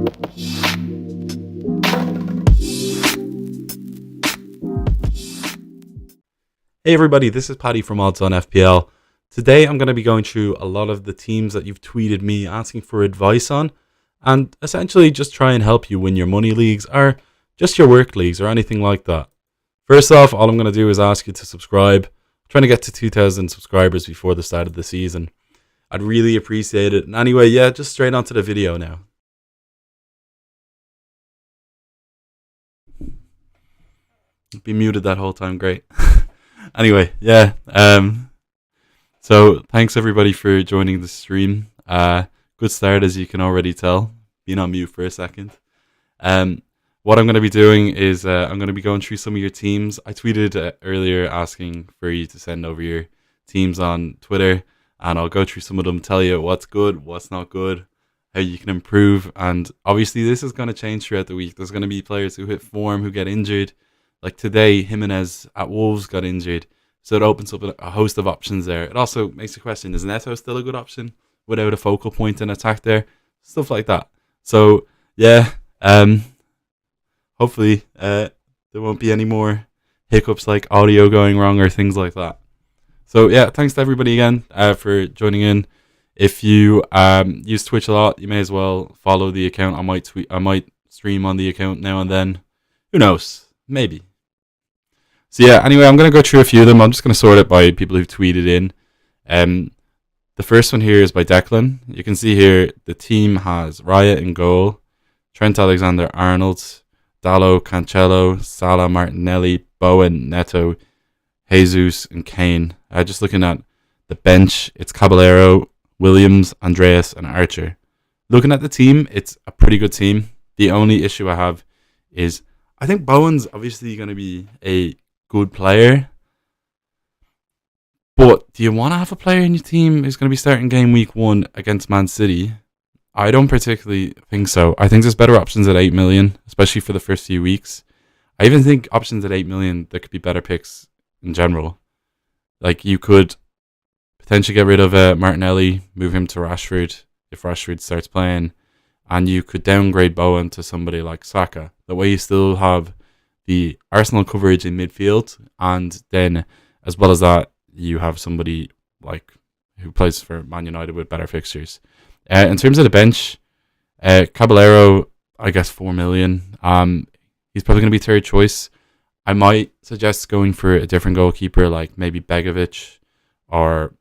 Hey everybody, this is Paddy from OddsOnFPL. Today I'm going to be going through a lot of the teams that you've tweeted me asking for advice on, and essentially just try and help you win your money leagues or just your work leagues or anything like that. First off, all I'm going to do is ask you to subscribe. I'm trying to get to 2,000 subscribers before the start of the season. I'd really appreciate it. And anyway, yeah, just straight onto the video now. Be muted that whole time, great. Anyway, yeah. So thanks everybody for joining the stream. Good start, as you can already tell. Being on mute for a second. What I'm going to be doing is I'm going to be going through some of your teams. I tweeted earlier asking for you to send over your teams on Twitter, and I'll go through some of them, tell you what's good, what's not good, how you can improve. And obviously this is going to change throughout the week. There's going to be players who hit form, who get injured. Like today, Jimenez at Wolves got injured, so it opens up a host of options there. It also makes you question, is Neto still a good option without a focal point in attack there? Stuff like that. So, yeah, hopefully there won't be any more hiccups like audio going wrong or things like that. So, yeah, thanks to everybody again for joining in. If you use Twitch a lot, you may as well follow the account. I might stream on the account now and then. Who knows? Maybe. So yeah, anyway, I'm going to go through a few of them. I'm just going to sort it by people who've tweeted in. The first one here is by Declan. You can see here the team has Raya in goal, Trent Alexander-Arnold, Dalot, Cancelo, Salah, Martinelli, Bowen, Neto, Jesus, and Kane. Just looking at the bench, it's Caballero, Williams, Andreas, and Archer. Looking at the team, it's a pretty good team. The only issue I have is I think Bowen's obviously going to be a good player, but do you want to have a player in your team who's going to be starting game week 1 against Man City? I don't particularly think so. I think there's better options at 8 million, especially for the first few weeks. I even think options at 8 million, there could be better picks in general. Like you could potentially get rid of Martinelli, move him to Rashford if Rashford starts playing, and you could downgrade Bowen to somebody like Saka. That way you still have the Arsenal coverage in midfield, and then as well as that, you have somebody like who plays for Man United with better fixtures. In terms of the bench, Caballero, I guess 4 million. He's probably going to be third choice. I might suggest going for a different goalkeeper, like maybe Begovic, or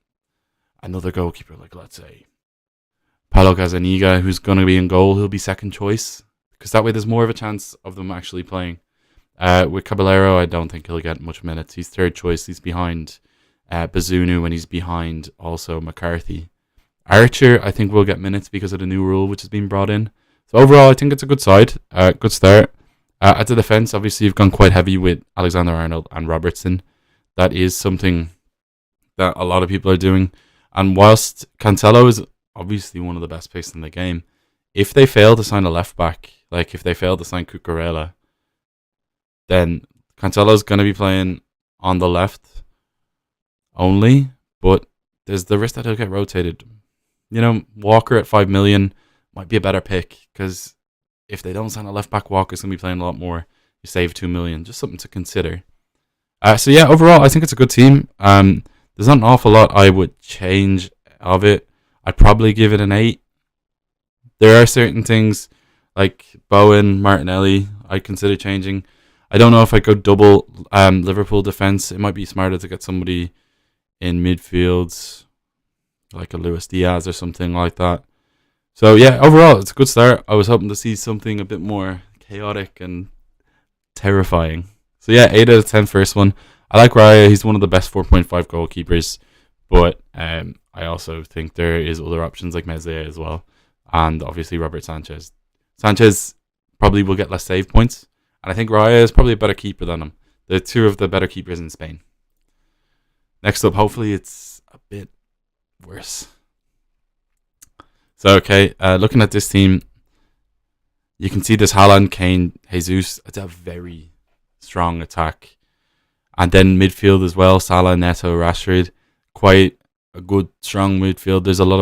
another goalkeeper, like let's say Paulo Gazzaniga, who's going to be in goal. He'll be second choice, because that way there's more of a chance of them actually playing. With Caballero, I don't think he'll get much minutes. He's third choice. He's behind Bazunu, and he's behind also McCarthy. Archer, I think, will get minutes because of the new rule which has been brought in. So overall, I think it's a good side, good start. At the defence, obviously, you've gone quite heavy with Alexander-Arnold and Robertson. That is something that a lot of people are doing. And whilst Cancelo is obviously one of the best picks in the game, if they fail to sign a left back, like if they fail to sign Cucurella, then Cancelo's going to be playing on the left only, but there's the risk that he'll get rotated. You know, Walker at 5 million might be a better pick, because if they don't sign a left back, Walker's going to be playing a lot more. You save 2 million, just something to consider. So yeah, overall, I think it's a good team. There's not an awful lot I would change of it. I'd probably give it an 8. There are certain things like Bowen, Martinelli, I'd consider changing. I don't know if I go double Liverpool defence. It might be smarter to get somebody in midfield, like a Luis Diaz or something like that. So yeah, overall, it's a good start. I was hoping to see something a bit more chaotic and terrifying. So yeah, 8 out of 10 first one. I like Raya. He's one of the best 4.5 goalkeepers, but I also think there is other options like Meze as well, and obviously Robert Sanchez. Sanchez probably will get less save points, and I think Raya is probably a better keeper than him. They're two of the better keepers in Spain. Next up, hopefully it's a bit worse. So, okay, looking at this team, you can see this Haaland, Kane, Jesus. It's a very strong attack. And then midfield as well, Salah, Neto, Rashford. Quite a good, strong midfield. There's a lot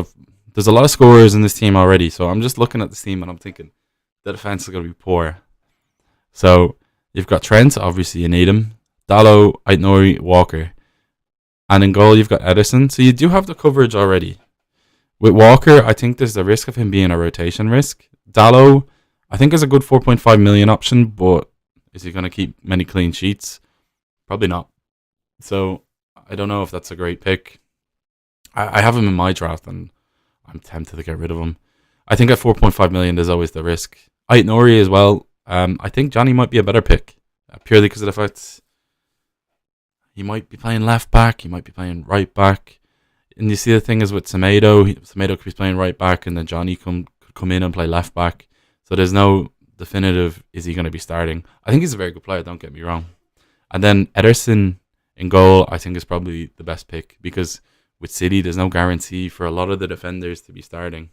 of scorers in this team already. So I'm just looking at this team and I'm thinking, the defense is going to be poor. So you've got Trent, obviously you need him. Dalot, Aït-Nouri, Walker. And in goal, you've got Ederson. So you do have the coverage already. With Walker, I think there's the risk of him being a rotation risk. Dalot, I think is a good 4.5 million option, but is he going to keep many clean sheets? Probably not. So I don't know if that's a great pick. I have him in my draft and I'm tempted to get rid of him. I think at 4.5 million, there's always the risk. Aït-Nouri as well. I think Johnny might be a better pick, purely because of the fact he might be playing left back, he might be playing right back. And you see the thing is with Semedo could be playing right back and then Johnny could come in and play left back. So there's no definitive, is he going to be starting? I think he's a very good player, don't get me wrong. And then Ederson in goal, I think is probably the best pick because with City, there's no guarantee for a lot of the defenders to be starting.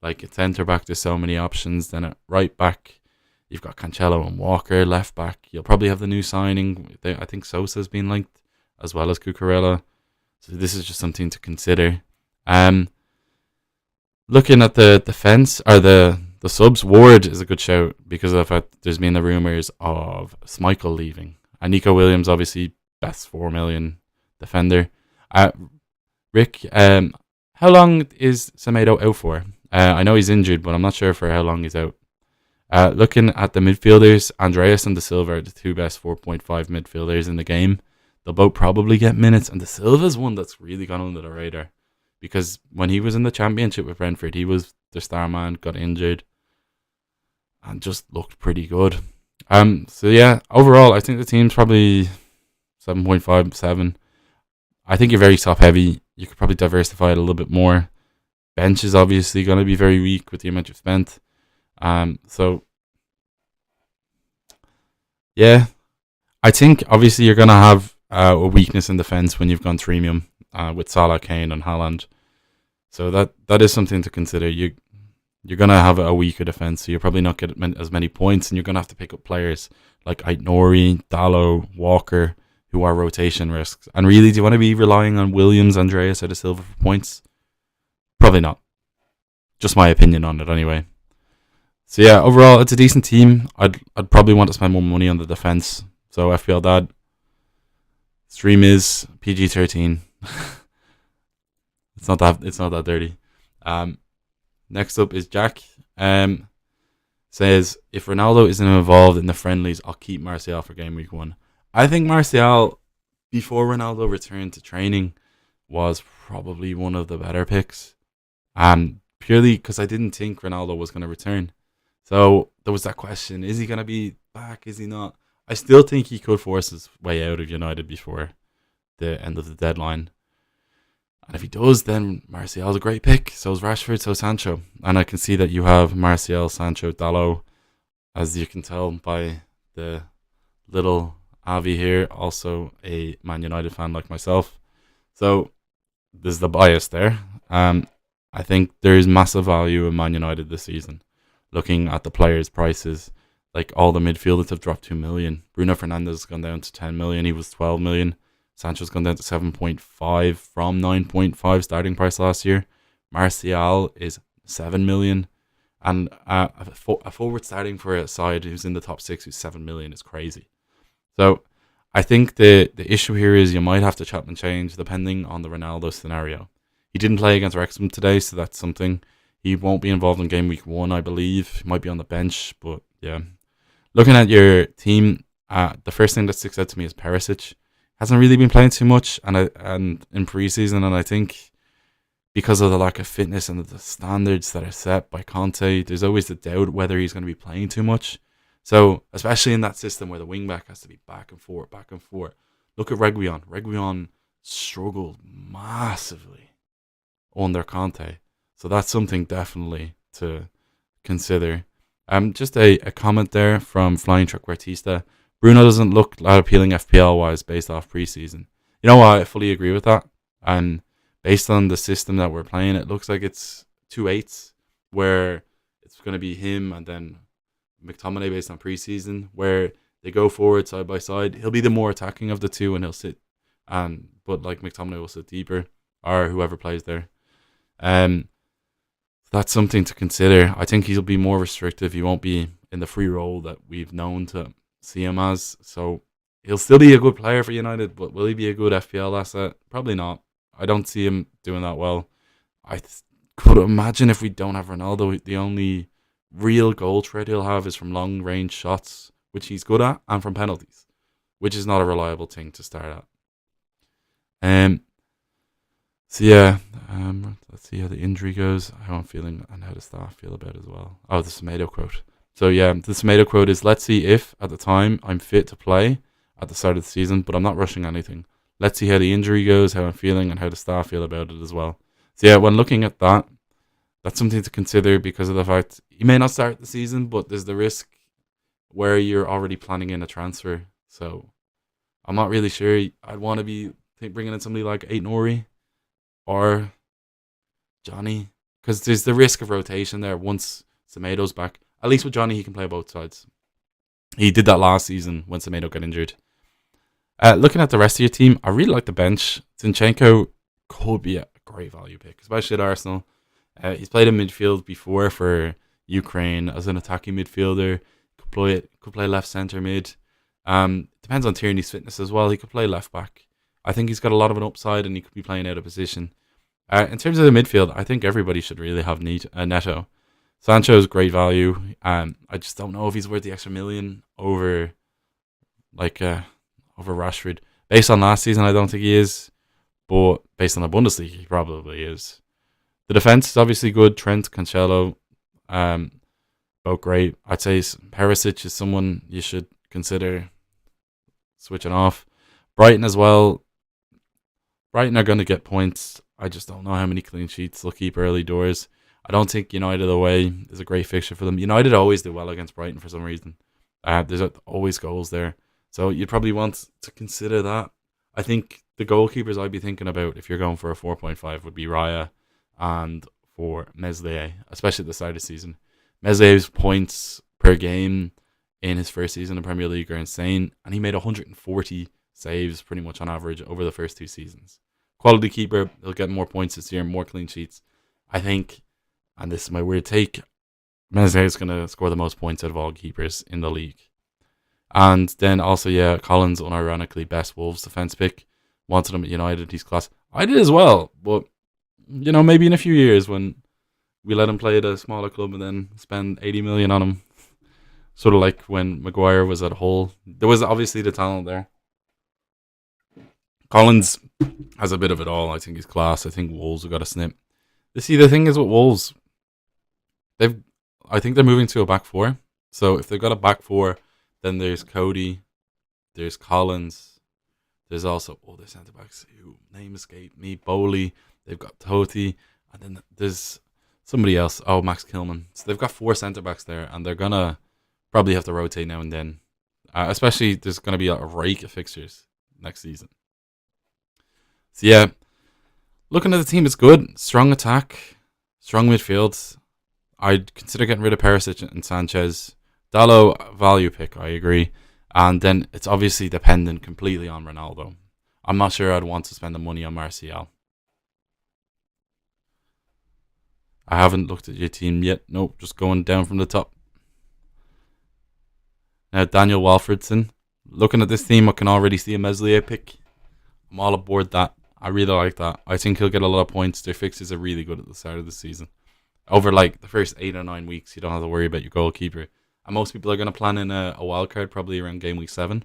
Like at centre back, there's so many options. Then at right back, you've got Cancelo and Walker. Left back, you'll probably have the new signing. I think Sosa's been linked as well as Cucurella. So this is just something to consider. Looking at the defence or the subs, Ward is a good shout because of the fact there's been the rumours of Schmeichel leaving. And Nico Williams, obviously, best 4 million defender. Rick, how long is Semedo out for? I know he's injured, but I'm not sure for how long he's out. Looking at the midfielders, Andreas and De Silva are the two best 4.5 midfielders in the game. They'll both probably get minutes, and De Silva's one that's really gone under the radar because when he was in the championship with Brentford, he was the star man, got injured, and just looked pretty good. So yeah, overall, I think the team's probably 7.5, 7. I think you're very top heavy. You could probably diversify it a little bit more. Bench is obviously going to be very weak with the amount you've spent. So yeah, I think obviously you're going to have a weakness in defense when you've gone premium with Salah, Kane, and Haaland. So that is something to consider. You're going to have a weaker defense, so you're probably not getting as many points, and you're going to have to pick up players like Aït-Nouri, Dalot, Walker, who are rotation risks. And really, do you want to be relying on Williams, Andreas, or De Silva for points? Probably not. Just my opinion on it anyway. So yeah, overall, it's a decent team. I'd probably want to spend more money on the defense. So FPL Dad, stream is PG-13. It's not that dirty. Next up is Jack. Says, if Ronaldo isn't involved in the friendlies, I'll keep Martial for game week 1. I think Martial, before Ronaldo returned to training, was probably one of the better picks. Purely because I didn't think Ronaldo was going to return. So there was that question, is he going to be back? Is he not? I still think he could force his way out of United before the end of the deadline. And if he does, then Martial's a great pick. So is Rashford, so Sancho. And I can see that you have Martial, Sancho, Dalot, as you can tell by the little Avi here, also a Man United fan like myself. So there's the bias there. I think there is massive value in Man United this season. Looking at the players' prices, like all the midfielders have dropped 2 million. Bruno Fernandes has gone down to 10 million. He was 12 million. Sancho's gone down to 7.5 from 9.5 starting price last year. Martial is 7 million. And a forward starting for a side who's in the top 6 who's 7 million is crazy. So I think the issue here is you might have to chop and change depending on the Ronaldo scenario. He didn't play against Wrexham today, so that's something. He won't be involved in game week 1, I believe. He might be on the bench, but yeah. Looking at your team, the first thing that sticks out to me is Perisic. Hasn't really been playing too much and in preseason, and I think because of the lack of fitness and the standards that are set by Conte, there's always the doubt whether he's going to be playing too much. So, especially in that system where the wingback has to be back and forth. Look at Reguilon. Reguilon struggled massively under Conte. So that's something definitely to consider. Just a comment there from Flying Truck Artista. Bruno doesn't look that appealing FPL-wise based off preseason. You know what? I fully agree with that. And based on the system that we're playing, it looks like it's 2-8s, where it's going to be him and then McTominay based on preseason, where they go forward side by side. He'll be the more attacking of the two, and he'll sit, but like McTominay will sit deeper, or whoever plays there. That's something to consider. I think he'll be more restrictive. He won't be in the free role that we've known to see him as. So he'll still be a good player for United, but will he be a good FPL asset? Probably not. I don't see him doing that well. Could imagine if we don't have Ronaldo, the only real goal threat he'll have is from long range shots, which he's good at, and from penalties, which is not a reliable thing to start at. So yeah, let's see how the injury goes, how I'm feeling, and how the staff feel about it as well. Oh, the Semedo quote. So yeah, the Semedo quote is, let's see if, at the time, I'm fit to play at the start of the season, but I'm not rushing anything. Let's see how the injury goes, how I'm feeling, and how the staff feel about it as well. So yeah, when looking at that, that's something to consider because of the fact he may not start the season, but there's the risk where you're already planning in a transfer. So I'm not really sure. I'd want to be bringing in somebody like Aït-Nouri or Johnny, because there's the risk of rotation there once Semedo's back. At least with Johnny, he can play both sides. He did that last season when Semedo got injured. Looking at the rest of your team, I really like the bench. Zinchenko could be a great value pick, especially at Arsenal. He's played in midfield before for Ukraine as an attacking midfielder. Could play left centre mid. Depends on Tierney's fitness as well. He could play left back. I think he's got a lot of an upside, and he could be playing out of position. In terms of the midfield, I think everybody should really have Neto. Sancho's great value. I just don't know if he's worth the extra million over Rashford. Based on last season, I don't think he is, but based on the Bundesliga, he probably is. The defense is obviously good. Trent, Cancelo, both great. I'd say Perisic is someone you should consider switching off. Brighton as well. Brighton are going to get points. I just don't know how many clean sheets they'll keep early doors. I don't think United away is a great fixture for them. United always do well against Brighton for some reason. There's always goals there. So you'd probably want to consider that. I think the goalkeepers I'd be thinking about if you're going for a 4.5 would be Raya and for Meslier, especially at the start of the season. Meslier's points per game in his first season in the Premier League are insane, and he made 140 saves pretty much on average over the first two seasons. Quality keeper, he'll get more points this year, more clean sheets. I think, and this is my weird take, Meslier is going to score the most points out of all keepers in the league. And then also, yeah, Collins, unironically, best Wolves defence pick. Wanted him at United, he's class. I did as well, but, maybe in a few years when we let him play at a smaller club and then spend 80 million on him. Sort of like when Maguire was at Hull. There was obviously the talent there. Collins has a bit of it all. I think he's class. I think Wolves have got a snip. See, the thing is with Wolves, I think they're moving to a back four. So if they've got a back four, then there's Cody, there's Collins, there's also their centre backs who name escaped me, Bowley. They've got Totti, and then there's somebody else. Oh, Max Kilman. So they've got four centre backs there, and they're gonna probably have to rotate now and then. Especially there's gonna be a rake of fixtures next season. So yeah, looking at the team, it's good. Strong attack, strong midfield. I'd consider getting rid of Perisic and Sanchez. Dalot, value pick, I agree. And then it's obviously dependent completely on Ronaldo. I'm not sure I'd want to spend the money on Martial. I haven't looked at your team yet. Nope, just going down from the top. Now, Daniel Walfredson. Looking at this team, I can already see a Meslier pick. I'm all aboard that. I really like that. I think he'll get a lot of points. Their fixtures are really good at the start of the season. Over the first 8 or 9 weeks, you don't have to worry about your goalkeeper. And most people are going to plan in a wild card probably around game week 7.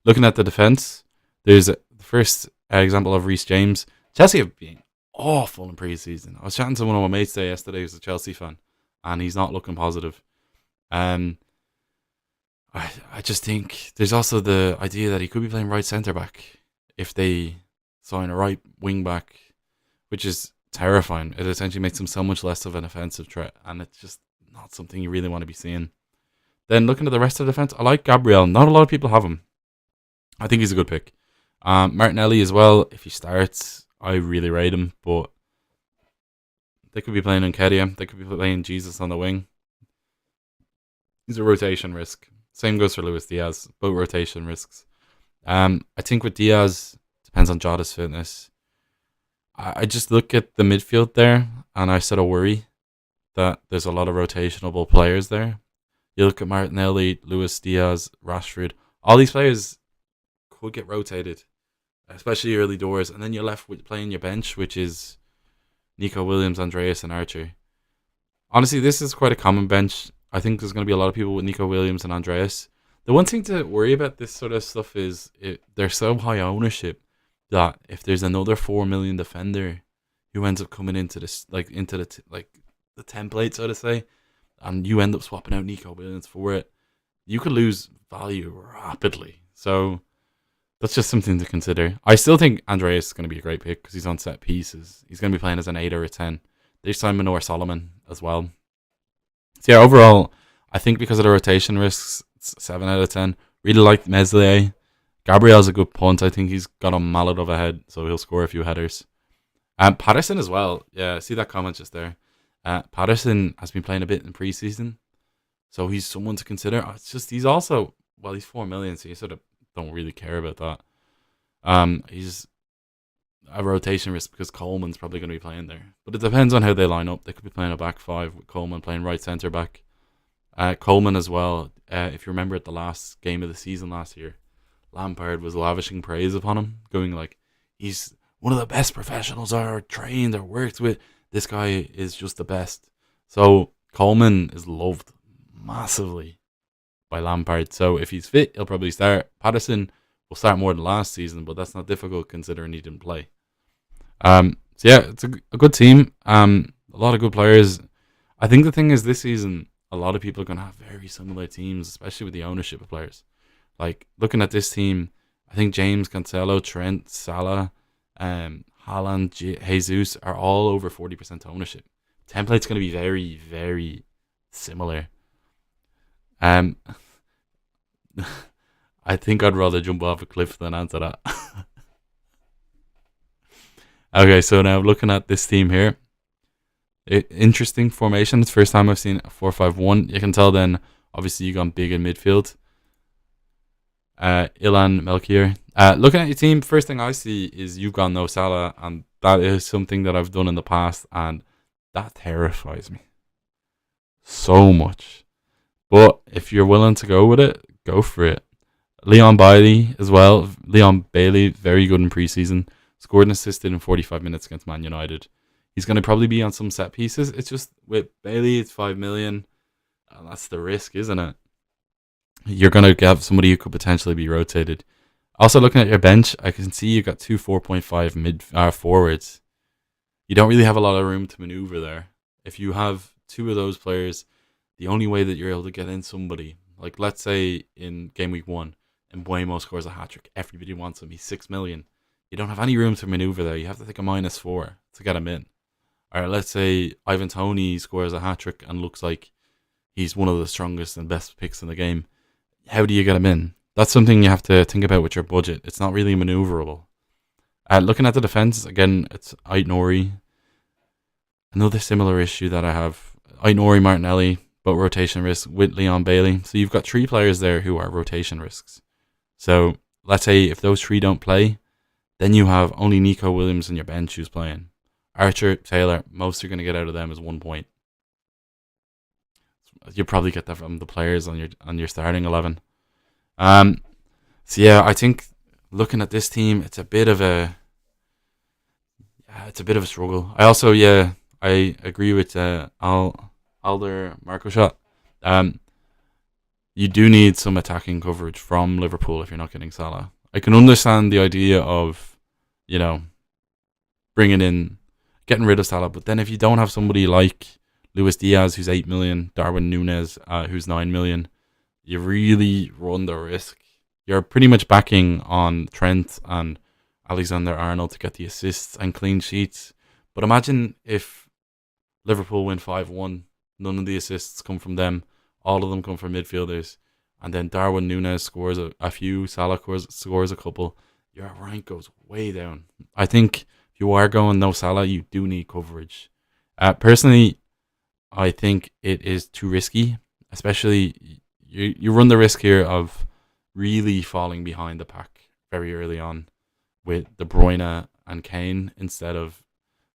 Looking at the defence, there's the first example of Reece James. Chelsea have been awful in pre-season. I was chatting to one of my mates there yesterday who's a Chelsea fan, and he's not looking positive. I just think there's also the idea that he could be playing right centre-back if they sign a right wing-back, which is terrifying. It essentially makes him so much less of an offensive threat, and it's just not something you really want to be seeing. Then looking at the rest of the defence, I like Gabriel. Not a lot of people have him. I think he's a good pick. Martinelli as well, if he starts, I really rate him, but they could be playing Nketiah. They could be playing Jesus on the wing. He's a rotation risk. Same goes for Luis Diaz. Both rotation risks. I think with Diaz, depends on Jota's fitness. I just look at the midfield there, and I sort of worry that there's a lot of rotationable players there. You look at Martinelli, Luis Diaz, Rashford. All these players could get rotated, especially early doors, and then you're left with playing your bench, which is Nico Williams, Andreas, and Archer. Honestly, this is quite a common bench. I think there's going to be a lot of people with Nico Williams and Andreas. The one thing to worry about this sort of stuff is they're so high ownership that if there's another 4 million defender who ends up coming into this, like into the template, so to say, and you end up swapping out Nico Williams for it, you could lose value rapidly. So that's just something to consider. I still think Andreas is going to be a great pick because he's on set pieces. He's going to be playing as an 8 or a 10. They signed Manor Solomon as well. So yeah, overall, I think because of the rotation risks, it's 7 out of 10. Really like Meslier. Gabriel's a good punt. I think he's got a mallet of a head, so he'll score a few headers. Patterson as well. Yeah, see that comment just there. Patterson has been playing a bit in preseason, so he's someone to consider. It's just he's also, well, he's 4 million, so you sort of don't really care about that. He's a rotation risk because Coleman's probably going to be playing there, but it depends on how they line up. They could be playing a back five with Coleman playing right centre back. Coleman as well. If you remember at the last game of the season last year, Lampard was lavishing praise upon him, going like, he's one of the best professionals I trained or worked with. This guy is just the best. So Coleman is loved massively by Lampard. So if he's fit, he'll probably start. Patterson will start more than last season, but that's not difficult considering he didn't play. So yeah, it's a good team. A lot of good players. I think the thing is this season, a lot of people are going to have very similar teams, especially with the ownership of players. Like looking at this team, I think James, Cancelo, Trent, Salah, Haaland, Jesus are all over 40% ownership. Template's going to be very, very similar. I think I'd rather jump off a cliff than answer that. Okay, so now looking at this team here, interesting formation. It's the first time I've seen a 4-5-1. You can tell then, obviously, you gone big in midfield. Ilan Melchior. Looking at your team, first thing I see is you've gone no Salah, and that is something that I've done in the past, and that terrifies me so much. But if you're willing to go with it, go for it. Leon Bailey as well. Leon Bailey, very good in preseason. Scored and assisted in 45 minutes against Man United. He's going to probably be on some set pieces. It's just with Bailey, it's 5 million. And that's the risk, isn't it? You're going to have somebody who could potentially be rotated. Also, looking at your bench, I can see you've got two 4.5 mid forwards. You don't really have a lot of room to maneuver there. If you have two of those players, the only way that you're able to get in somebody, like let's say in game week 1, Mbuemo scores a hat-trick. Everybody wants him. He's 6 million. You don't have any room to maneuver there. You have to take a -4 to get him in. Or let's say Ivan Toney scores a hat-trick and looks like he's one of the strongest and best picks in the game. How do you get him in? That's something you have to think about with your budget. It's not really maneuverable. Looking at the defense, again, it's Ait-Nouri. Another similar issue that I have. Ait-Nouri, Martinelli, but rotation risk with Leon Bailey. So you've got 3 players there who are rotation risks. So let's say if those 3 don't play, then you have only Nico Williams on your bench who's playing. Archer, Taylor, most you're going to get out of them is 1 point. You'll probably get that from the players on your starting 11. So yeah, I think looking at this team, it's a bit of a struggle. I also I agree with Alder Markoshot. You do need some attacking coverage from Liverpool if you're not getting Salah. I can understand the idea of, getting rid of Salah, but then if you don't have somebody like Luis Diaz, who's 8 million, Darwin Núñez, who's 9 million, you really run the risk. You're pretty much backing on Trent and Alexander-Arnold to get the assists and clean sheets. But imagine if Liverpool win 5-1, none of the assists come from them, all of them come from midfielders, and then Darwin Núñez scores a few, Salah scores a couple, your rank goes way down. I think if you are going no Salah, you do need coverage. Personally, I think it is too risky, especially you run the risk here of really falling behind the pack very early on with De Bruyne and Kane instead of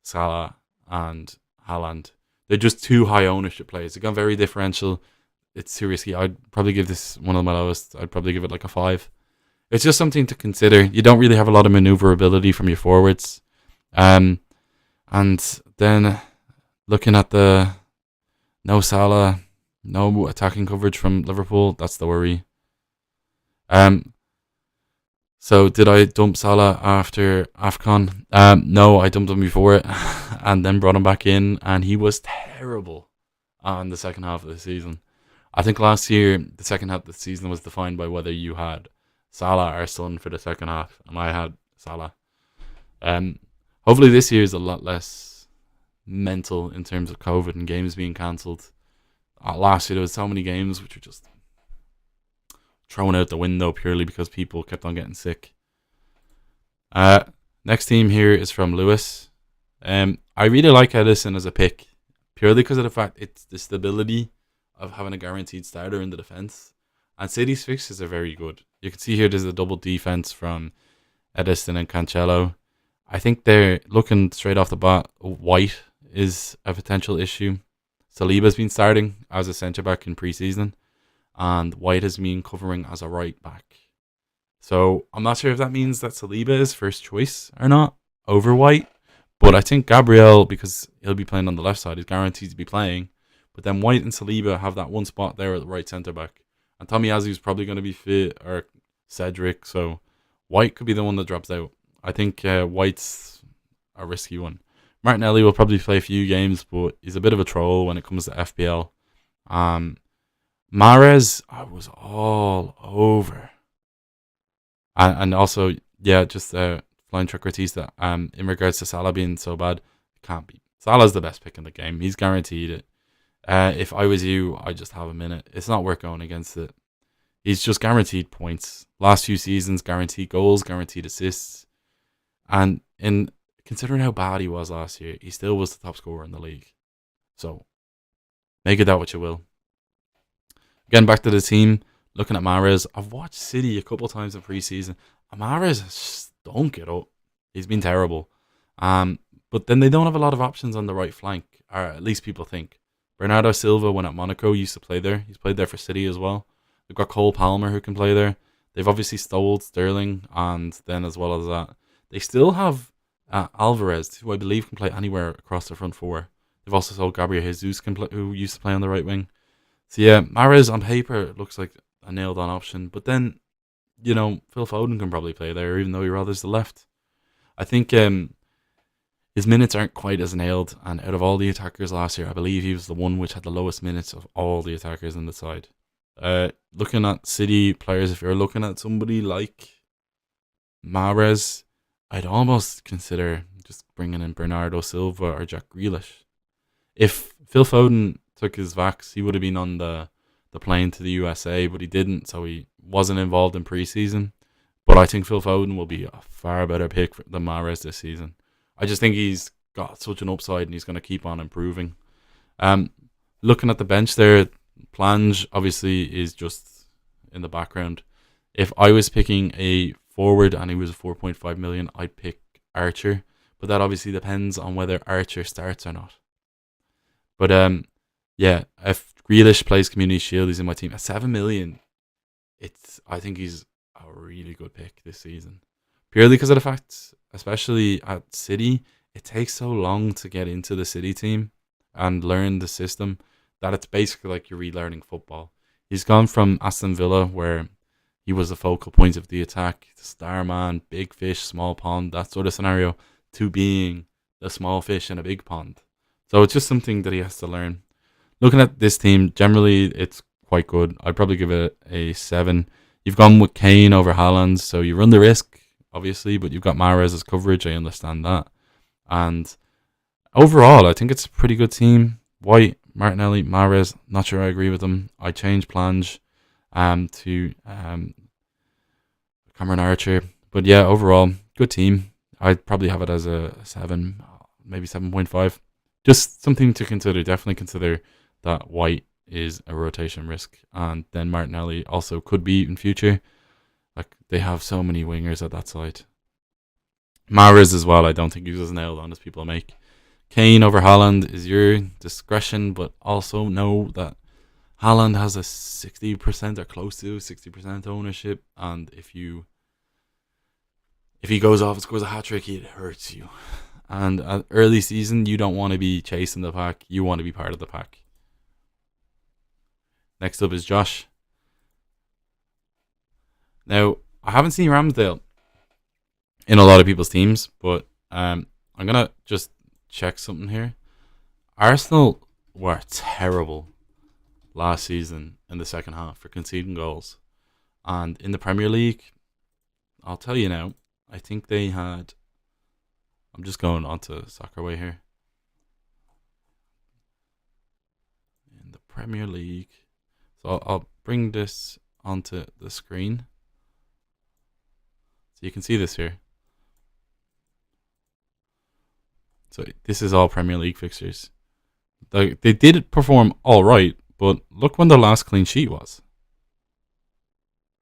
Salah and Haaland. They're just too high ownership players. They've got very differential. it's too risky. I'd probably give this one of my lowest. I'd probably give it like a 5. It's just something to consider. You don't really have a lot of maneuverability from your forwards. Um, and then looking at the no Salah, no attacking coverage from Liverpool, that's the worry. So did I dump Salah after AFCON? No, I dumped him before it and then brought him back in, and he was terrible on the second half of the season. I think last year, the second half of the season was defined by whether you had Salah or Son for the second half, and I had Salah. Hopefully this year is a lot less mental in terms of COVID and games being cancelled. Last year there was so many games which were just thrown out the window purely because people kept on getting sick. Next team here is from Lewis. I really like Edison as a pick, purely because of the fact it's the stability of having a guaranteed starter in the defence. And City's fixtures are very good. You can see here there's a double defence from Edison and Cancelo. I think they're looking straight off the bat. White is a potential issue. Saliba's been starting as a centre-back in pre-season, and White has been covering as a right-back. So I'm not sure if that means that Saliba is first choice or not over White, but I think Gabriel, because he'll be playing on the left side, is guaranteed to be playing. But then White and Saliba have that one spot there at the right centre-back. And Tomiyasu is probably going to be fit, or Cedric, so White could be the one that drops out. I think White's a risky one. Martinelli will probably play a few games, but he's a bit of a troll when it comes to FPL. Mahrez, I was all over. And also, yeah, just flying Chukwueze that in regards to Salah being so bad, it can't be. Salah's the best pick in the game. He's guaranteed it. If I was you, I'd just have him in it. It's not worth going against it. He's just guaranteed points. Last few seasons, guaranteed goals, guaranteed assists. And in considering how bad he was last year, he still was the top scorer in the league. So, make it that what you will. Getting back to the team, looking at Mahrez, I've watched City a couple of times in pre-season. Mahrez stunk it up. He's been terrible. But then they don't have a lot of options on the right flank, or at least people think. Bernardo Silva, when at Monaco, used to play there. He's played there for City as well. They've got Cole Palmer who can play there. They've obviously stole Sterling, and then as well as that, they still have Alvarez, who I believe can play anywhere across the front four. They've also sold Gabriel Jesus, who used to play on the right wing. So yeah, Mahrez on paper looks like a nailed-on option, but then, you know, Phil Foden can probably play there, even though he rathers the left. I think his minutes aren't quite as nailed, and out of all the attackers last year, I believe he was the one which had the lowest minutes of all the attackers in the side. Looking at City players, if you're looking at somebody like Mahrez, I'd almost consider just bringing in Bernardo Silva or Jack Grealish. If Phil Foden took his vax, he would have been on the plane to the USA, but he didn't, so he wasn't involved in pre-season. But I think Phil Foden will be a far better pick than Mahrez this season. I just think he's got such an upside and he's going to keep on improving. Looking at the bench there, Plange obviously is just in the background. If I was picking a forward and he was 4.5 million, I'd pick Archer. But that obviously depends on whether Archer starts or not. But yeah, if Grealish plays Community Shield, he's in my team. At 7 million, I think he's a really good pick this season. Purely because of the fact, especially at City, it takes so long to get into the City team and learn the system that it's basically like you're relearning football. He's gone from Aston Villa, where he was the focal point of the attack, the star man, big fish, small pond, that sort of scenario, to being the small fish in a big pond. So it's just something that he has to learn. Looking at this team, generally it's quite good. I'd probably give it a 7. You've gone with Kane over Haaland, so you run the risk, obviously, but you've got Mahrez's coverage, I understand that. And overall, I think it's a pretty good team. White, Martinelli, Mahrez, not sure I agree with them. I changed Plange to Cameron Archer. But yeah, overall, good team. I'd probably have it as a 7, maybe 7.5. Just something to consider. Definitely consider that White is a rotation risk. And then Martinelli also could be in future. Like, they have so many wingers at that side. Mahrez as well, I don't think he's as nailed on as people make. Kane over Haaland is your discretion, but also know that Haaland has a 60% or close to 60% ownership, and if he goes off and scores a hat trick, it hurts you. And at early season, you don't want to be chasing the pack; you want to be part of the pack. Next up is Josh. Now, I haven't seen Ramsdale in a lot of people's teams, but I'm gonna just check something here. Arsenal were terrible last season in the second half for conceding goals, and in the Premier League, I'll tell you now, I think they had. I'm just going on to Soccerway here. In the Premier League, so I'll bring this onto the screen so you can see this here. So this is all Premier League fixtures. They did perform all right, but look when the last clean sheet was.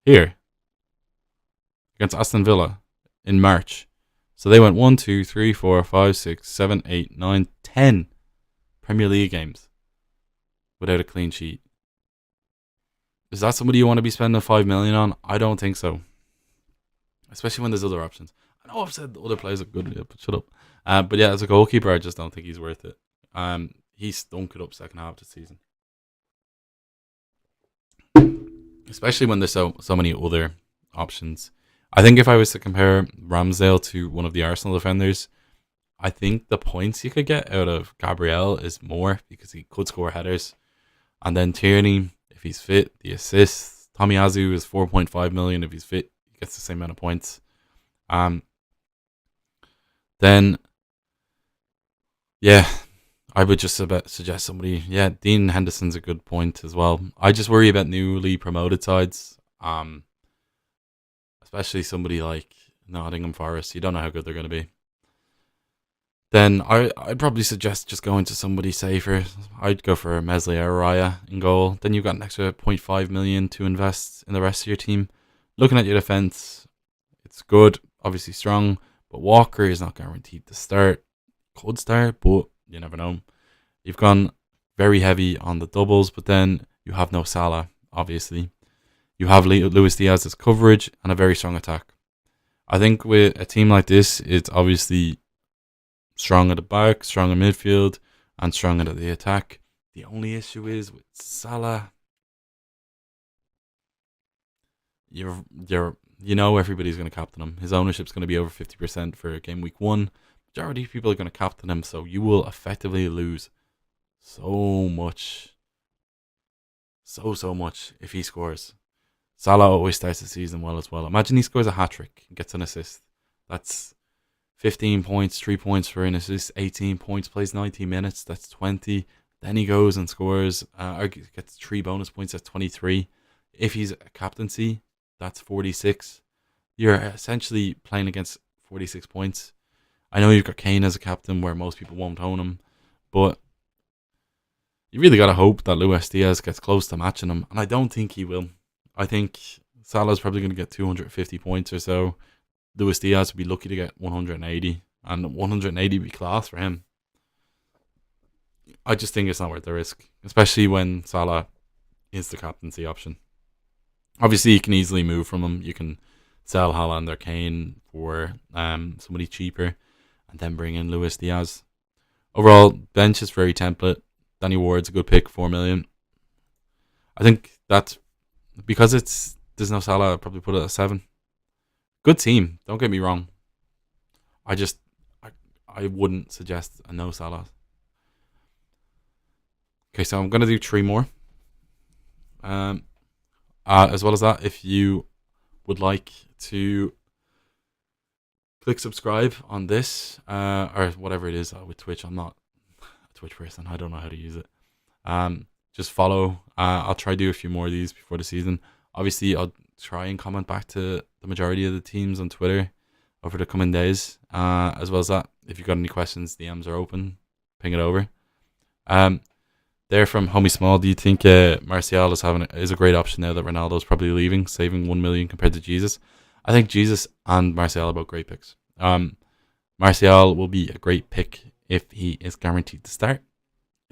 Here. Against Aston Villa in March. So they went 1, 2, 3, 4, 5, 6, 7, 8, 9, 10 Premier League games without a clean sheet. Is that somebody you want to be spending 5 million on? I don't think so. Especially when there's other options. I know I've said the other players are good, but shut up. But yeah, as a goalkeeper, I just don't think he's worth it. He stunk it up second half of the season. Especially when there's so many other options. I think if I was to compare Ramsdale to one of the Arsenal defenders, I think the points you could get out of Gabriel is more because he could score headers. And then Tierney, if he's fit, the assists. Tomiyasu is 4.5 million. If he's fit, he gets the same amount of points. Then, yeah, I would just suggest somebody. Yeah, Dean Henderson's a good point as well. I just worry about newly promoted sides. Especially somebody like Nottingham Forest. You don't know how good they're going to be. Then I'd probably suggest just going to somebody safer. I'd go for Meslier Araya in goal. Then you've got an extra 0.5 million to invest in the rest of your team. Looking at your defence, it's good, obviously strong, but Walker is not guaranteed to start. Could start, but you never know. You've gone very heavy on the doubles, but then you have no Salah, obviously. You have Luis Diaz's coverage and a very strong attack. I think with a team like this, it's obviously strong at the back, strong in midfield, and strong at the attack. The only issue is with Salah, you know everybody's going to captain him. His ownership's going to be over 50% for game week 1. Majority of people are going to captain him, so you will effectively lose so much. So much if he scores. Salah always starts the season well as well. Imagine he scores a hat-trick and gets an assist. That's 15 points, 3 points for an assist, 18 points, plays 90 minutes, that's 20. Then he goes and scores, gets 3 bonus points, that's 23. If he's a captaincy, that's 46. You're essentially playing against 46 points. I know you've got Kane as a captain where most people won't own him, but you really got to hope that Luis Diaz gets close to matching him, and I don't think he will. I think Salah's probably going to get 250 points or so. Luis Diaz would be lucky to get 180, and 180 would be class for him. I just think it's not worth the risk, especially when Salah is the captaincy option. Obviously, you can easily move from him. You can sell Haaland or Kane for somebody cheaper, and then bring in Luis Diaz. Overall, bench is very template. Danny Ward's a good pick, 4 million. I think that's because there's no Salah. I'd probably put it at 7. Good team, don't get me wrong. I wouldn't suggest a no Salah. Okay, so I'm gonna do 3 more. As well as that, if you would like to click subscribe on this, or whatever it is with Twitch. I'm not a Twitch person. I don't know how to use it. Just follow. I'll try to do a few more of these before the season. Obviously, I'll try and comment back to the majority of the teams on Twitter over the coming days. As well as that, if you've got any questions, DMs are open. Ping it over. There from Homie Small, do you think Martial is a great option now that Ronaldo's probably leaving, saving 1 million compared to Jesus? I think Jesus and Martial are both great picks. Martial will be a great pick if he is guaranteed to start.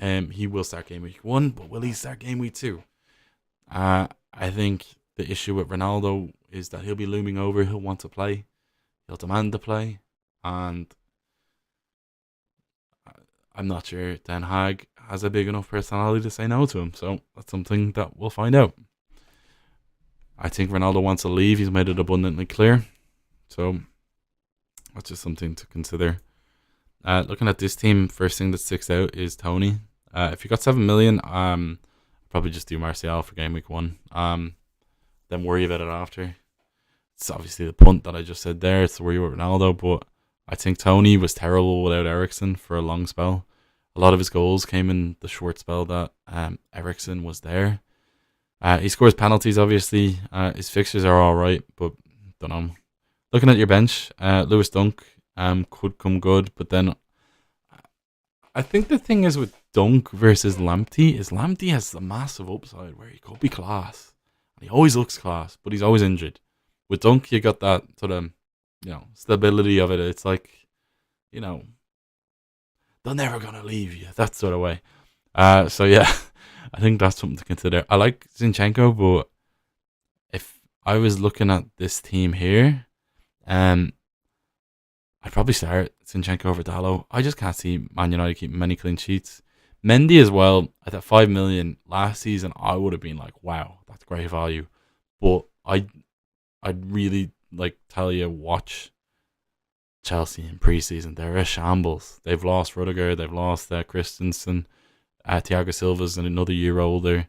He will start game week 1, but will he start game week 2? I think the issue with Ronaldo is that he'll be looming over. He'll want to play. He'll demand to play, and I'm not sure Den Hag has a big enough personality to say no to him. So that's something that we'll find out. I think Ronaldo wants to leave. He's made it abundantly clear. So that's just something to consider. Looking at this team, first thing that sticks out is Tony. If you got 7 million, probably just do Martial for game week 1. Then worry about it after. It's obviously the punt that I just said there. It's the worry with Ronaldo, but I think Tony was terrible without Eriksen for a long spell. A lot of his goals came in the short spell that Eriksen was there. He scores penalties, obviously. His fixtures are all right, but don't know. Looking at your bench, Lewis Dunk could come good, but then I think the thing is with Dunk versus Lamptey is Lamptey has a massive upside where he could be class. And he always looks class, but he's always injured. With Dunk, you got that sort of, stability of it. It's like, they're never going to leave you. That sort of way. So yeah, I think that's something to consider. I like Zinchenko, but if I was looking at this team here, I'd probably start Zinchenko over Dalot. I just can't see Man United keeping many clean sheets. Mendy as well, at that 5 million last season, I would have been like, wow, that's great value. But I'd really tell you, watch Chelsea in pre-season. They're a shambles. They've lost Rudiger, they've lost Christensen, Thiago Silva's another year older.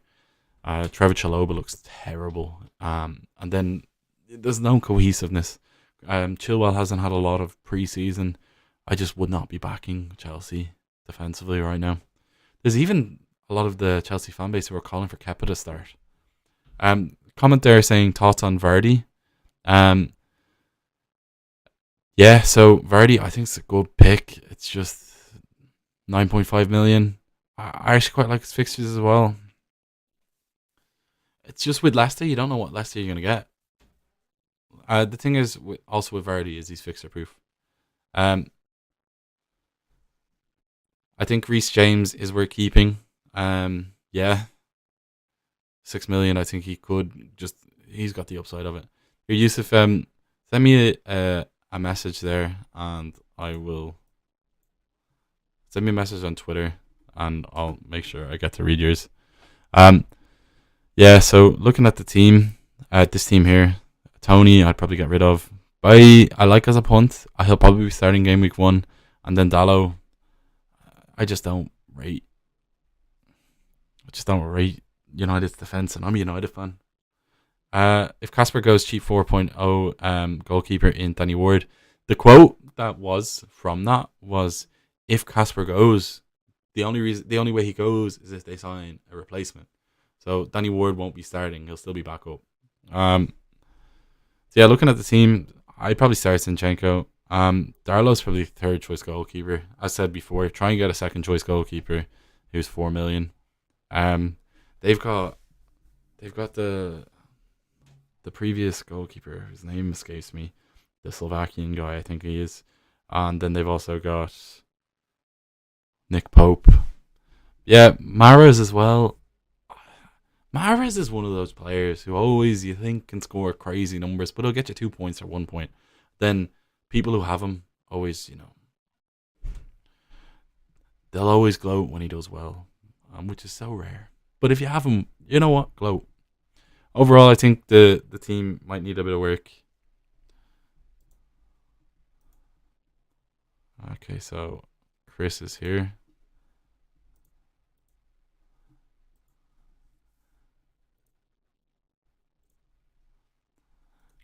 Trevor Chalobah looks terrible. And then there's no cohesiveness. Chilwell hasn't had a lot of pre-season. I just would not be backing Chelsea defensively right now. There's even a lot of the Chelsea fan base who are calling for Kepa to start. Comment there saying thoughts on Vardy. Yeah, so Vardy, I think it's a good pick. It's just 9.5 million. I actually quite like his fixtures as well. It's just with Leicester, you don't know what Leicester you're going to get. The thing is, also with Vardy, is he's fixture proof. I think Reece James is worth keeping. Yeah, 6 million. I think he could he's got the upside of it. Here, Yusuf, send me a message there, and I will send me a message on Twitter, and I'll make sure I get to read yours. Yeah. So looking at the team, this team here, Tony, I'd probably get rid of. I like as a punt. He'll probably be starting game week 1, and then Dalot. I just don't rate United's defense, and I'm a United fan. If Casper goes cheap 4.0 goalkeeper in Danny Ward, the quote that was from that was, if Casper goes, the only way he goes is if they sign a replacement. So Danny Ward won't be starting; he'll still be back up. So yeah, looking at the team, I'd probably start Zinchenko. Darlow's probably third choice goalkeeper. As said before, try and get a second choice goalkeeper who's 4 million. They've got the previous goalkeeper, his name escapes me, the Slovakian guy, I think he is, and then they've also got Nick Pope. Yeah, Mahrez as well. Mahrez is one of those players who always you think can score crazy numbers, but he'll get you 2 points or 1 point. Then people who have him always, they'll always gloat when he does well, which is so rare. But if you have him, you know what? Gloat. Overall, I think the team might need a bit of work. Okay, so Chris is here.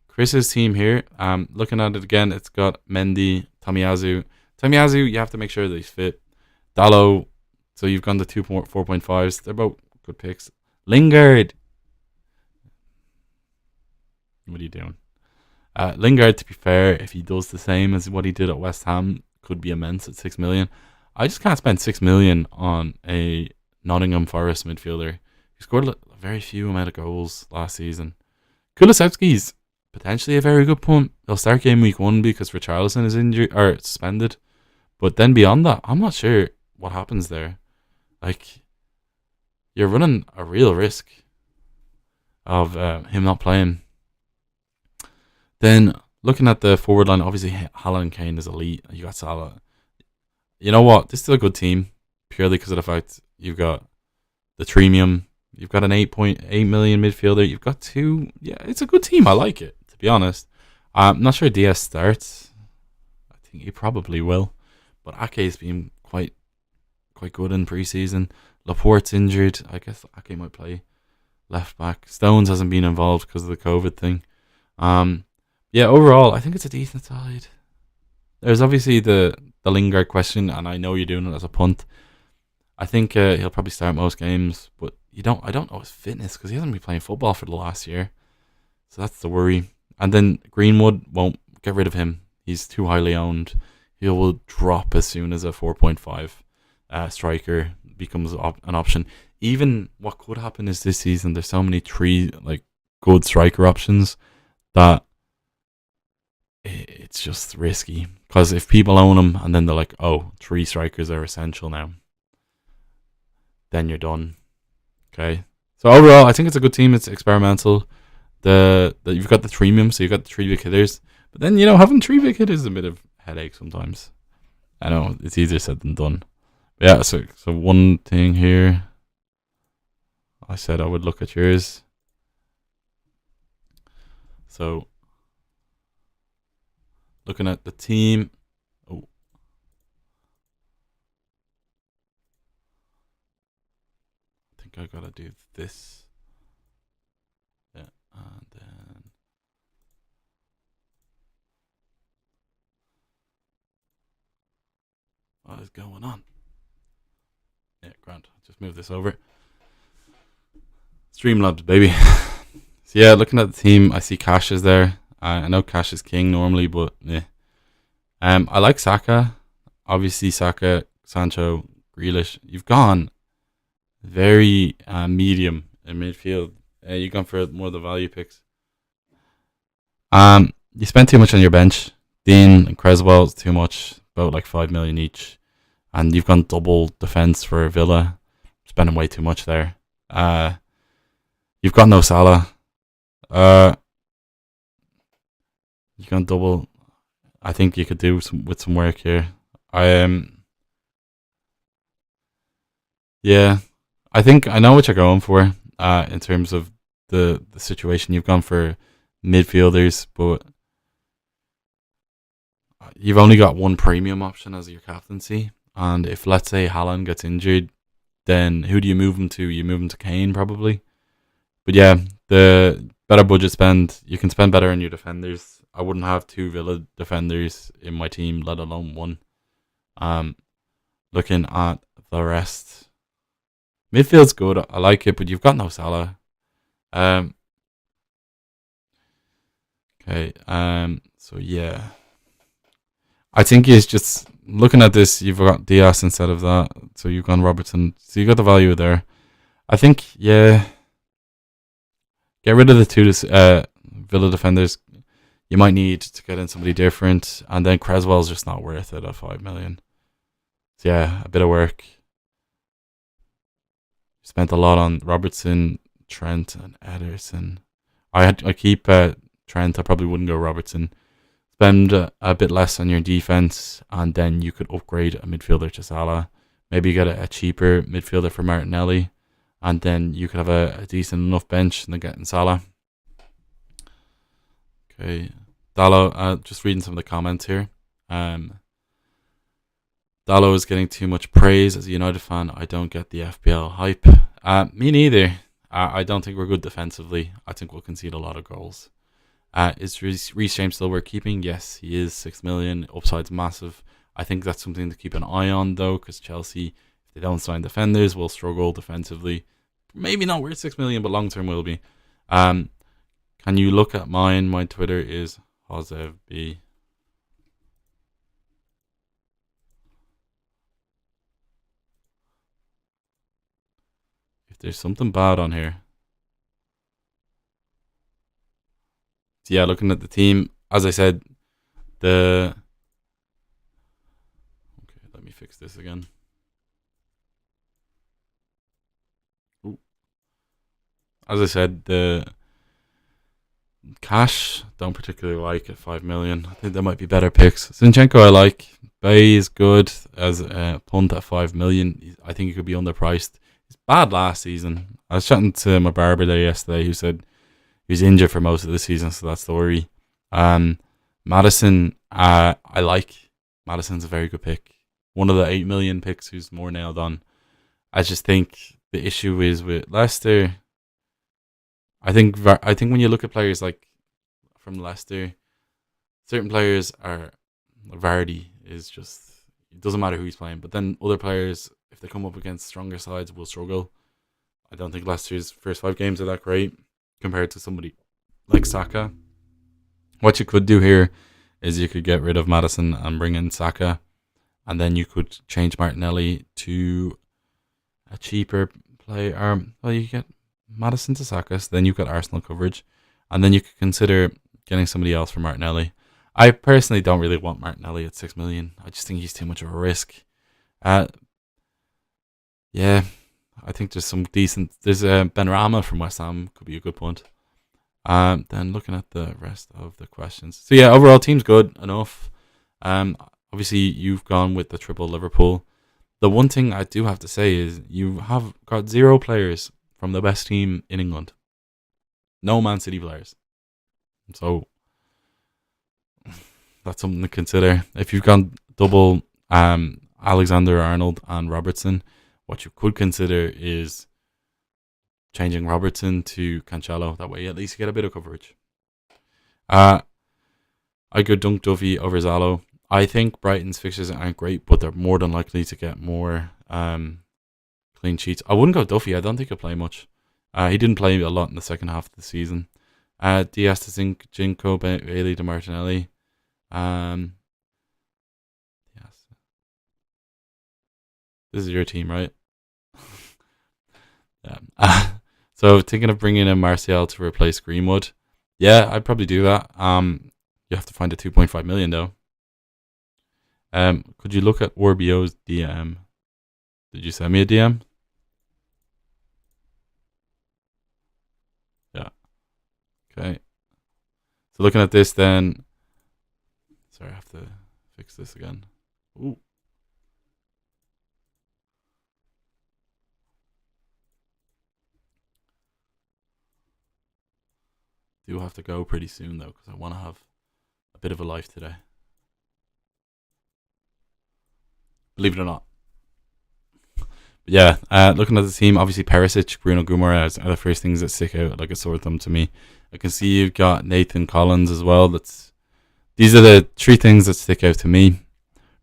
Chris's team here, looking at it again, it's got Mendy, Tomiyasu. Tomiyasu, you have to make sure that he's fit. Dalot, so you've gone to 4.5s. They're both good picks. Lingard. What are you doing? Lingard, to be fair, if he does the same as what he did at West Ham, could be immense at 6 million. I just can't spend 6 million on a Nottingham Forest midfielder who scored a very few amount of goals last season. Kulusevski's potentially a very good punt. They'll start game week 1 because Richarlison is injured or suspended. But then beyond that, I'm not sure what happens there. You're running a real risk. of him not playing. Then looking at the forward line, obviously Haaland and Kane is elite. You got Salah. You know what? This is a good team purely because of the fact you've got the Tremium. You've got an 8.8 million midfielder. You've got two. Yeah, it's a good team. I like it, to be honest. I'm not sure DS starts. I think he probably will. But Ake's been quite good in preseason. Laporte's injured. I guess Ake might play left back. Stones hasn't been involved because of the COVID thing. Yeah, overall, I think it's a decent side. There's obviously the Lingard question, and I know you're doing it as a punt. I think he'll probably start most games, but I don't know his fitness because he hasn't been playing football for the last year. So that's the worry. And then Greenwood won't get rid of him. He's too highly owned. He will drop as soon as a 4.5 striker becomes an option. Even what could happen is this season there's so many good striker options that it's just risky. Because if people own them and then they're like, oh, 3 strikers are essential now, then you're done. Okay. So overall, I think it's a good team. It's experimental. You've got the Tremium, so you've got the 3 big hitters. But then, having 3 big hitters is a bit of headache sometimes. I know, it's easier said than done. But yeah, so one thing here. I said I would look at yours. So, looking at the team. Oh. I think I gotta do this. Yeah, and then. What is going on? Yeah, Grant. Just move this over. Streamlabs, baby. So yeah, looking at the team, I see Cash is there. I know Cash is king normally, but yeah. I like Saka. Obviously, Saka, Sancho, Grealish. You've gone very medium in midfield. You've gone for more of the value picks. You spent too much on your bench. Dean and Creswell's too much, about like 5 million each. And you've gone double defense for Villa, spending way too much there. You've got no Salah. You've gone double. I think you could do with some work here. Yeah, I think I know what you're going for. In terms of the situation, you've gone for midfielders, but you've only got one premium option as your captaincy. And if let's say Haaland gets injured, then who do you move him to? You move him to Kane probably. But yeah, the better budget spend, you can spend better on your defenders. I wouldn't have 2 Villa defenders in my team, let alone 1. Looking at the rest, midfield's good. I like it, but you've got no Salah. Okay. So yeah, I think he's just looking at this. You've got Diaz instead of that, so you've gone Robertson. So you got the value there. I think yeah. Get rid of the 2 Villa defenders. You might need to get in somebody different, and then Creswell's just not worth it at 5 million. So yeah, a bit of work. Spent a lot on Robertson, Trent, and Ederson. I keep Trent. I probably wouldn't go Robertson. Spend a bit less on your defense, and then you could upgrade a midfielder to Salah. Maybe get a cheaper midfielder for Martinelli, and then you could have a decent enough bench and then getting Salah. Okay, Dallo. Just reading some of the comments here. Dallo is getting too much praise as a United fan. I don't get the FPL hype. Me neither. I don't think we're good defensively. I think we'll concede a lot of goals. Is Reece James still worth keeping? Yes, he is. 6 million. Upside's massive. I think that's something to keep an eye on, though, because Chelsea, if they don't sign defenders, will struggle defensively. Maybe not worth 6 million, but long term will be. Can you look at mine? My Twitter is HozevB. If there's something bad on here. So yeah, looking at the team, as I said, okay, let me fix this again. Ooh. as I said, the cash don't particularly like at 5 million. I think there might be better picks. Zinchenko I like. Bay is good as a punt at 5 million. I think he could be underpriced. He's bad last season. I was chatting to my barber there yesterday who said he was injured for most of the season, so that's the worry. Madison, I like. Madison's a very good pick. One of the 8 million picks who's more nailed on. I just think the issue is with Leicester. I think when you look at players like from Leicester, certain players are Vardy is just it doesn't matter who he's playing. But then other players, if they come up against stronger sides, will struggle. I don't think Leicester's first 5 games are that great compared to somebody like Saka. What you could do here is you could get rid of Madison and bring in Saka, and then you could change Martinelli to a cheaper player. Well, you get Madison to Saka, so then you've got Arsenal coverage, and then you could consider getting somebody else for Martinelli. I personally don't really want Martinelli at 6 million. I just think he's too much of a risk. Yeah, I think there's some decent. There's Benrahma from West Ham could be a good punt. Then looking at the rest of the questions. So yeah, overall team's good enough. Obviously you've gone with the triple Liverpool. The one thing I do have to say is you have got 0 players from the best team in England. No Man City players. So that's something to consider. If you've gone double Alexander-Arnold and Robertson, what you could consider is changing Robertson to Cancelo. That way at least you get a bit of coverage. I could dunk Duffy over Zalo. I think Brighton's fixtures aren't great, but they're more than likely to get more clean sheets. I wouldn't go Duffy. I don't think he'll play much. He didn't play a lot in the second half of the season. Diaz to Jinko, Bailey to Martinelli. Yes. This is your team, right? Yeah. So thinking of bringing in Martial to replace Greenwood. Yeah, I'd probably do that. You have to find a 2.5 million though. Could you look at Orbio's DM? Did you send me a DM? Yeah. Okay. So looking at this then. Sorry, I have to fix this again. Ooh. Do have to go pretty soon though, because I want to have a bit of a life today. Believe it or not. But yeah, looking at the team, obviously Perisic, Bruno Guimaraes are the first things that stick out like a sore thumb to me. I can see you've got Nathan Collins as well. These are the 3 things that stick out to me.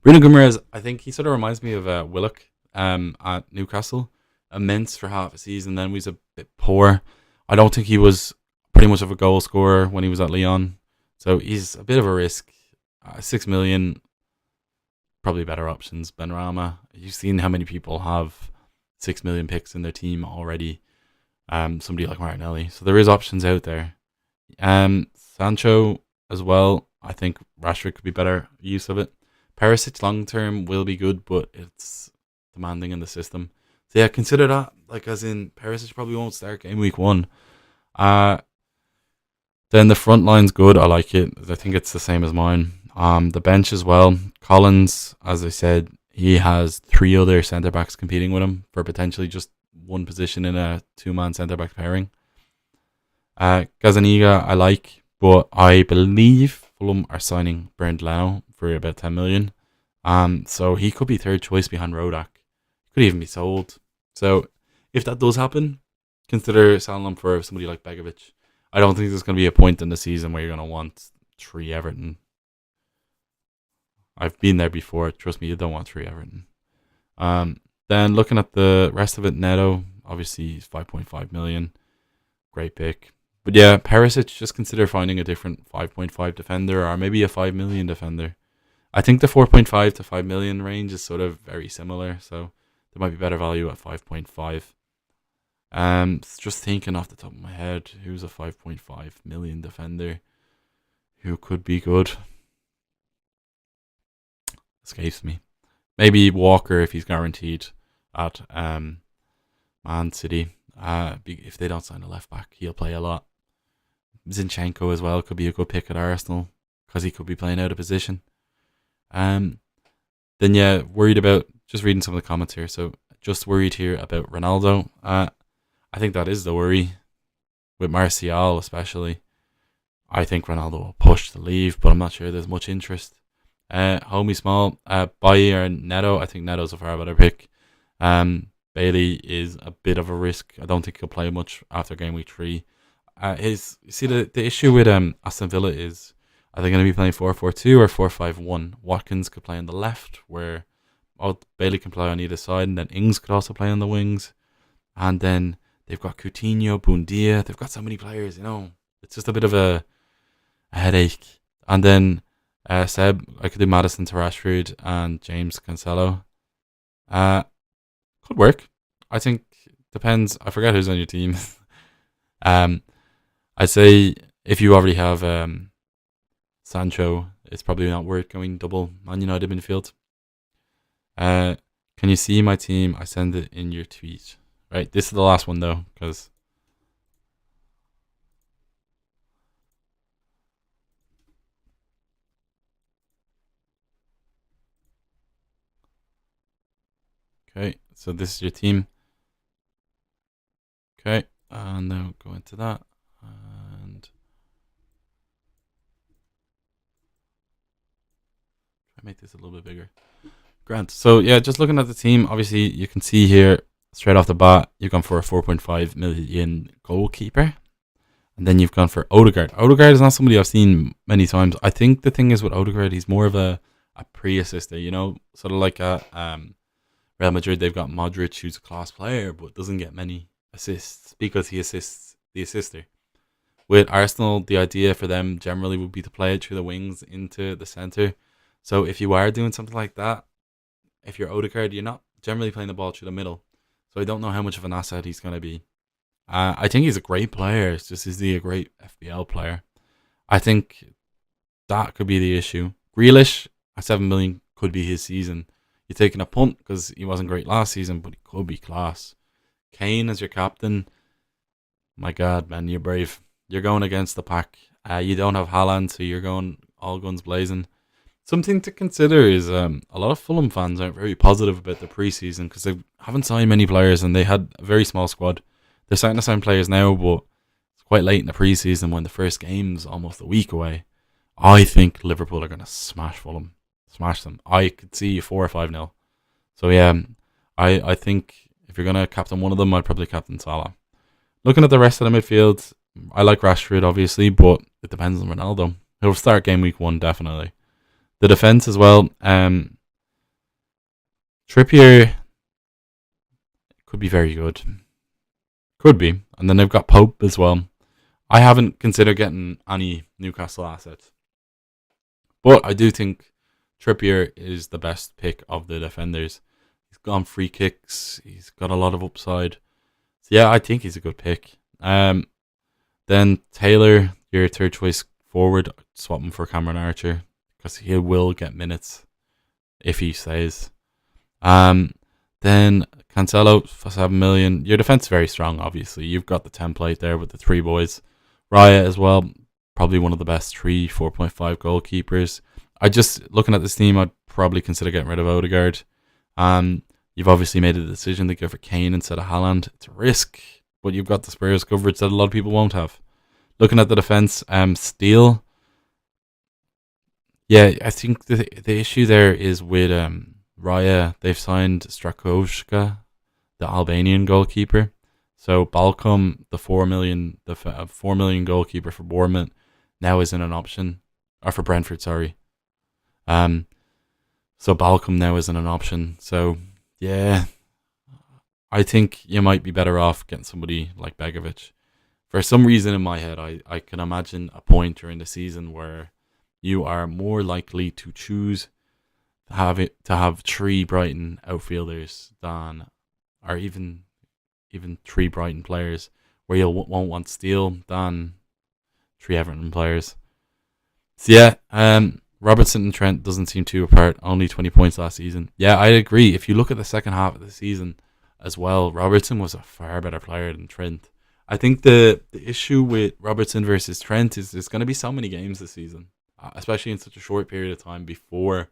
Bruno Guimaraes, I think he sort of reminds me of Willock at Newcastle. Immense for half a season, then was a bit poor. I don't think he was pretty much of a goal scorer when he was at Lyon. So he's a bit of a risk. 6 million, probably better options. Benrahma, you've seen how many people have 6 million picks in their team already. Somebody like Martinelli. So there is options out there. Sancho as well. I think Rashford could be better use of it. Perisic long term will be good, but it's demanding in the system. So yeah, consider that. Like as in Perisic probably won't start game week 1. Then the front line's good. I like it. I think it's the same as mine. The bench as well. Collins, as I said, he has 3 other centre backs competing with him for potentially just one position in a 2-man centre back pairing. Gazaniga I like, but I believe Fulham are signing Bernd Lau for about 10 million. So he could be third choice behind Rodak. Could even be sold. So if that does happen, consider selling him for somebody like Begovic. I don't think there's going to be a point in the season where you're going to want 3 Everton. I've been there before. Trust me, you don't want 3 Everton. Then looking at the rest of it, Neto, obviously he's 5.5 million. Great pick. But yeah, Perisic, just consider finding a different 5.5 defender or maybe a 5 million defender. I think the 4.5 to 5 million range is sort of very similar, so there might be better value at 5.5. Just thinking off the top of my head, who's a 5.5 million defender who could be good? Escapes me. Maybe Walker if he's guaranteed at Man City. If they don't sign a left back, he'll play a lot. Zinchenko as well could be a good pick at Arsenal because he could be playing out of position. Then yeah, worried about just reading some of the comments here. So just worried here about Ronaldo. I think that is the worry with Martial especially. I think Ronaldo will push to leave, but I'm not sure there's much interest. Homie Small, Bailly or Neto. I think Neto's a far better pick. Bailey is a bit of a risk. I don't think he'll play much after game week 3. The issue with Aston Villa is, are they going to be playing 4-4-2 or 4-5-1? Watkins could play on the left, where Bailey can play on either side, and then Ings could also play on the wings. And then they've got Coutinho, Buendia. They've got so many players, It's just a bit of a headache. And then Seb, I could do Maddison to Rashford and James Cancelo. Could work. I think depends. I forget who's on your team. I'd say if you already have Sancho, it's probably not worth going double Man United midfield. Can you see my team? I send it in your tweet. Right, this is the last one though, because okay. So this is your team. Okay, and now go into that and try to make this a little bit bigger. Grant. So yeah, just looking at the team, obviously you can see here straight off the bat, you've gone for a 4.5 million goalkeeper. And then you've gone for Odegaard. Odegaard is not somebody I've seen many times. I think the thing is with Odegaard, he's more of a pre-assister, sort of like at Real Madrid, they've got Modric, who's a class player, but doesn't get many assists because he assists the assister. With Arsenal, the idea for them generally would be to play it through the wings into the centre. So if you are doing something like that, if you're Odegaard, you're not generally playing the ball through the middle. So I don't know how much of an asset he's going to be. I think he's a great player. It's just, is he a great FPL player? I think that could be the issue. Grealish at 7 million could be his season. You're taking a punt because he wasn't great last season, but he could be class. Kane as your captain. My God, man, you're brave. You're going against the pack. You don't have Haaland, so you're going all guns blazing. Something to consider is a lot of Fulham fans aren't very positive about the preseason because they haven't signed many players and they had a very small squad. They're starting to sign players now, but it's quite late in the preseason when the first game's almost a week away. I think Liverpool are going to smash Fulham. Smash them. I could see 4 or 5-0. So yeah, I think if you're going to captain one of them, I'd probably captain Salah. Looking at the rest of the midfield, I like Rashford obviously, but it depends on Ronaldo. He'll start game week 1 definitely. The defense as well. Trippier could be very good. Could be. And then they've got Pope as well. I haven't considered getting any Newcastle assets. But I do think Trippier is the best pick of the defenders. He's gone free kicks. He's got a lot of upside. So yeah, I think he's a good pick. Then Taylor, your third choice forward, swap him for Cameron Archer because he will get minutes if he stays. Then Cancelo for 7 million. Your defense is very strong, obviously. You've got the template there with the 3 boys. Raya as well, probably one of the best 4.5 goalkeepers. Looking at this team, I'd probably consider getting rid of Odegaard. You've obviously made a decision to go for Kane instead of Haaland. It's a risk, but you've got the Spurs coverage that a lot of people won't have. Looking at the defense, Steele. Yeah, I think the issue there is with Raya. They've signed Strakowska, the Albanian goalkeeper. So Balcom, the 4 million goalkeeper for Bournemouth, now isn't an option, or for Brentford, sorry. So Balcom now isn't an option. So yeah, I think you might be better off getting somebody like Begovic. For some reason in my head, I can imagine a point during the season where you are more likely to choose to have 3 Brighton outfielders than, or even 3 Brighton players, where you won't want Steele than 3 Everton players. So yeah, Robertson and Trent doesn't seem too apart. Only 20 points last season. Yeah, I agree. If you look at the second half of the season, as well. Robertson was a far better player than Trent. I think the issue with Robertson versus Trent is there's going to be so many games this season, especially in such a short period of time before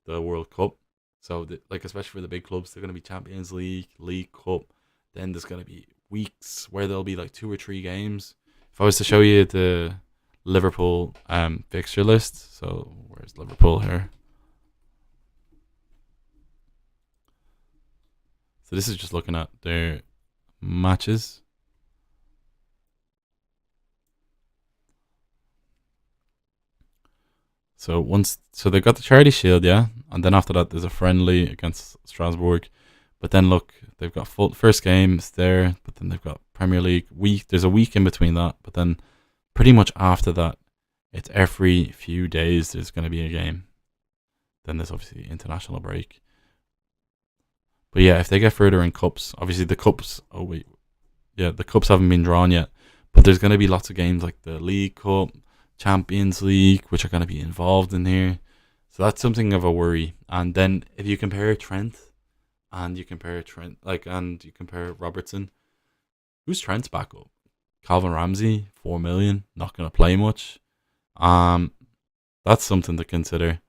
the World Cup. So, like, especially for the big clubs, they're going to be Champions League, League Cup. Then there's going to be weeks where there'll be like 2 or 3 games. If I was to show you the Liverpool fixture list, so where's Liverpool here? So this is just looking at their matches. So they've got the Charity Shield, yeah, and then after that there's a friendly against Strasbourg. But then look, they've got first games there, but then they've got Premier League week. There's a week in between that, but then pretty much after that, it's every few days there's going to be a game. Then there's obviously international break. But yeah, if they get further in cups, obviously the cups. Oh wait, yeah, the cups haven't been drawn yet, but there's going to be lots of games like the League Cup, Champions League, which are going to be involved in here. So that's something of a worry. And then if you compare Trent and you compare Robertson, who's Trent's backup? Calvin Ramsey, 4 million, not going to play much. That's something to consider.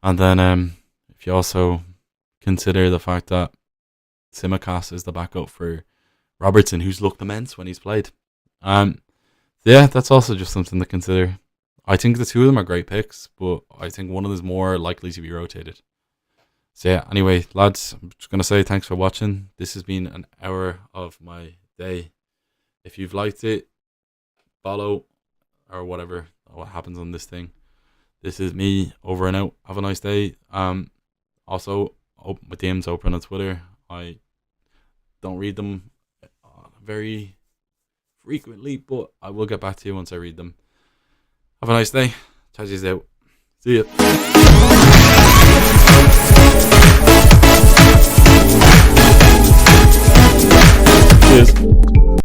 And then if you also consider the fact that Tsimikas is the backup for Robertson, who's looked immense when he's played. Yeah, that's also just something to consider. I think the two of them are great picks, but I think one of them is more likely to be rotated. So yeah, anyway, lads, I'm just going to say thanks for watching. This has been an hour of my day. If you've liked it, follow or whatever, what happens on this thing. This is me, over and out. Have a nice day. Also, my DM's open on Twitter. I don't read them very frequently, but I will get back to you once I read them. Have a nice day. Chat you out. See ya.